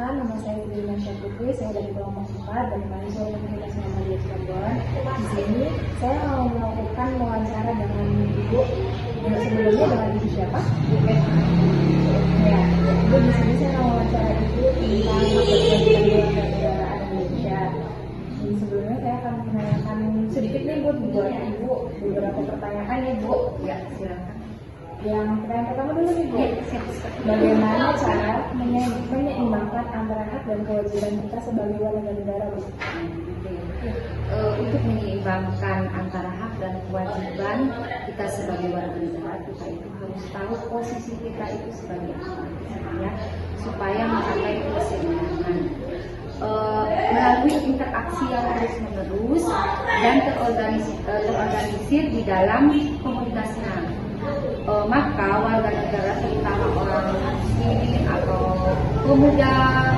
Perkenalkan, nama saya Irina Syafri, saya dari kelompok 4 dari mahasiswa Universitas Muhammadiyah Cirebon. Di sini saya mau melakukan wawancara dengan Ibu. Sebelumnya dengan Ibu siapa? Ya, Ibu di sini saya mau wawancara Ibu tentang kewarganegaraan Indonesia. Jadi sebelumnya saya akan menanyakan sedikit nih buat Ibu beberapa pertanyaan ya Bu. Ya, silakan. Yang pertanyaan pertama dulu nih Bu, bagaimana cara menyeimbangkan antara hak dan kewajiban kita sebagai warga negara Bu? Untuk menyeimbangkan antara hak dan kewajiban kita sebagai warga negara, kita itu harus tahu posisi kita itu sebagai apa, ya, supaya mencapai keseimbangan. Melalui interaksi yang terus menerus dan terorganisir di dalam komunitasnya. Maka warga negara terutama orang muslim atau pemuda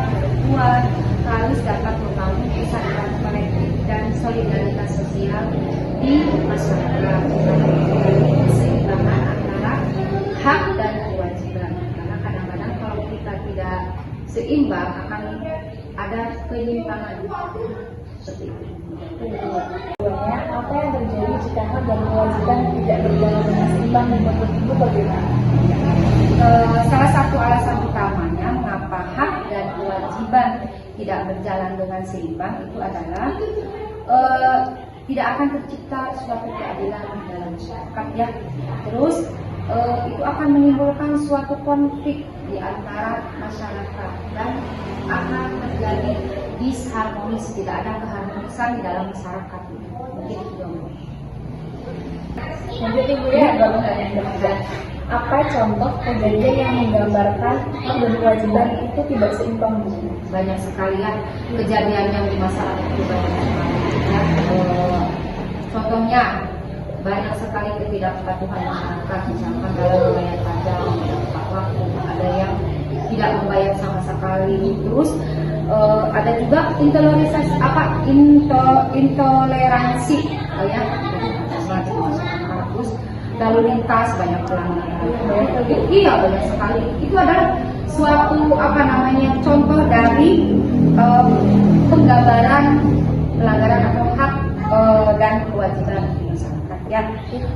perempuan harus dapat membangun kesadaran kolektif dan solidaritas sosial di masyarakat, keseimbangan antara hak dan kewajiban. Karena kadang-kadang kalau kita tidak seimbang akan ada penyimpangan seperti itu. Apa yang terjadi jika hak dan kewajiban tidak berjalan dengan seimbang menurut Ibu bagaimana? Salah satu alasan utamanya mengapa hak dan kewajiban tidak berjalan dengan seimbang itu adalah tidak akan tercipta suatu keadilan dalam masyarakat, ya. Terus itu akan menimbulkan suatu konflik di antara masyarakat dan akan terjadi disharmonis, tidak ada keharmonisan di dalam masyarakat. Mungkin itu dong. Lanjut Ibu ya, apa contoh kejadian yang menggambarkan hak dan kewajiban itu tidak seimbang Bu? Banyak sekali ya kejadian yang di masyarakat itu banyak sekali. Ya. Contohnya banyak sekali ketidakpatuhan masyarakat, misalkan dalam membayar pajak, tepat waktu, ada yang tidak membayar sama sekali. Terus ada juga intoleransi, ya, terus lalu lintas banyak pelanggaran. Iya, banyak sekali. Itu adalah suatu contoh dari penggambaran pelanggaran atau hak dan kewajiban masyarakat, ya.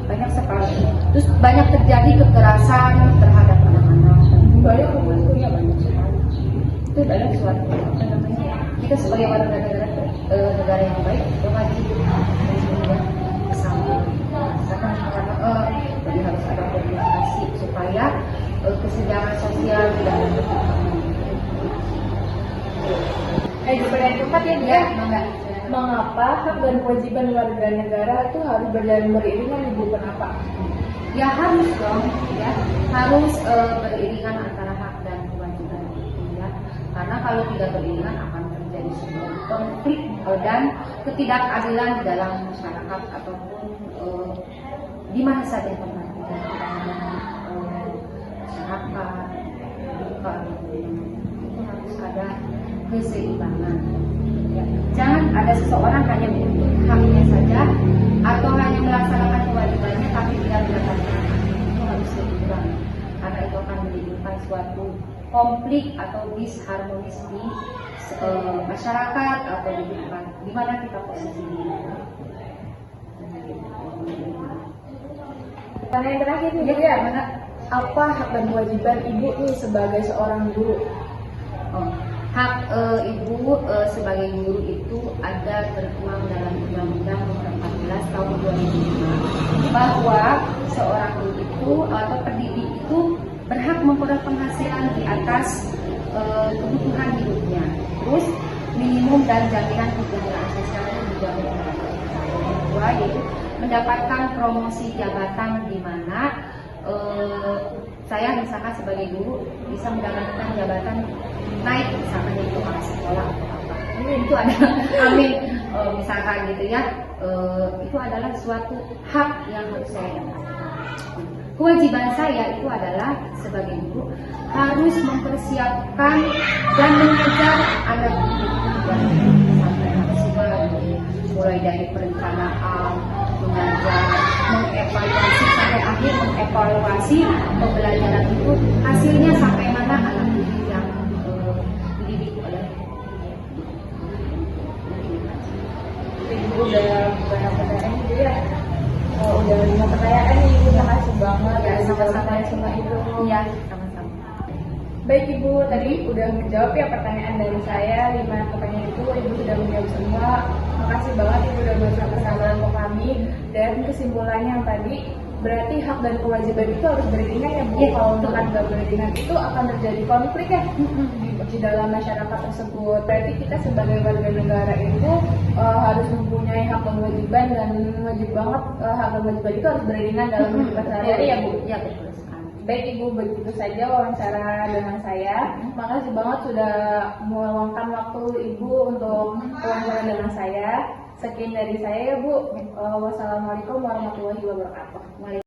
Banyak sekali. Terus banyak terjadi kekerasan terhadap anak-anak. Banyak sekali. Itu adalah suatu kita sebagai warga negara yang baik wajib bersama. Jadi harus ada komunikasi supaya kesenjangan sosial tidak berkembang. Pertanyaan keempat ya dia. Mengapa hak dan kewajiban warga negara itu harus berjalan beriringan Ibu? Kenapa? Ya harus dong, ya harus beriringan antara hak dan kewajiban itu, ya. Karena kalau tidak beriringan akan terjadi sebuah konflik dan ketidakadilan di dalam masyarakat ataupun di mana saja tempat kita masyarakat, itu harus ada keseimbangan. Ya. Jangan ada seseorang hanya menuntut haknya saja atau hanya melaksanakan kewajibannya tapi tidak mendapatkan hak. Itu harus seimbang, karena itu akan menimbulkan suatu konflik atau disharmonis di masyarakat atau di lingkungan di mana kita posisi. Pertanyaan terakhir nih ya, apa hak dan kewajiban Ibu nih sebagai seorang guru? Hak Ibu sebagai guru itu ada tertuang dalam Undang-Undang Nomor 14 Tahun 2005 bahwa seorang guru itu atau pendidik itu berhak memperoleh penghasilan di atas kebutuhan hidupnya. Terus minimum dan jaminan kesejahteraan sosial itu dijamin oleh kedua, yaitu mendapatkan promosi jabatan di mana saya misalkan sebagai guru bisa mendapatkan jabatan naik, misalkan itu kepala sekolah atau apa. Itu ada amin misalkan gitu ya. Itu adalah suatu hak yang harus saya dapatkan. Kewajiban saya itu adalah sebagai guru harus mempersiapkan dan mengajar anak didik sampai maksimal, mulai dari perencanaan, mengajar, mengevaluasi sampai akhir mengevaluasi pembelajaran itu hasilnya sampai mana anak didik yang dididik ada 5 pertanyaan nih Ibu, makasih banget Ya, udah sama-sama. dijawabin semua itu. Iya, sama-sama. Baik Ibu, tadi udah menjawab ya pertanyaan dari saya, 5 pertanyaan itu Ibu sudah menjawab semua. Makasih banget Ibu udah bersama-sama untuk kami. Dan kesimpulannya yang tadi, berarti hak dan kewajiban itu harus beriringan ya Bu. Iya, Kalau betul. bukan nggak beriringan itu akan terjadi konflik ya di dalam masyarakat tersebut. Berarti kita sebagai warga negara itu harus mempunyai hak dan kewajiban, dan wajib banget hak dan kewajiban itu harus beriringan dalam kehidupan sehari-hari ya Bu. Iya, betul sekali. Baik Ibu, begitu saja wawancara dengan saya. Makasih banget sudah meluangkan waktu Ibu untuk wawancara dengan saya. Sekian dari saya ya Bu. Wassalamualaikum warahmatullahi wabarakatuh.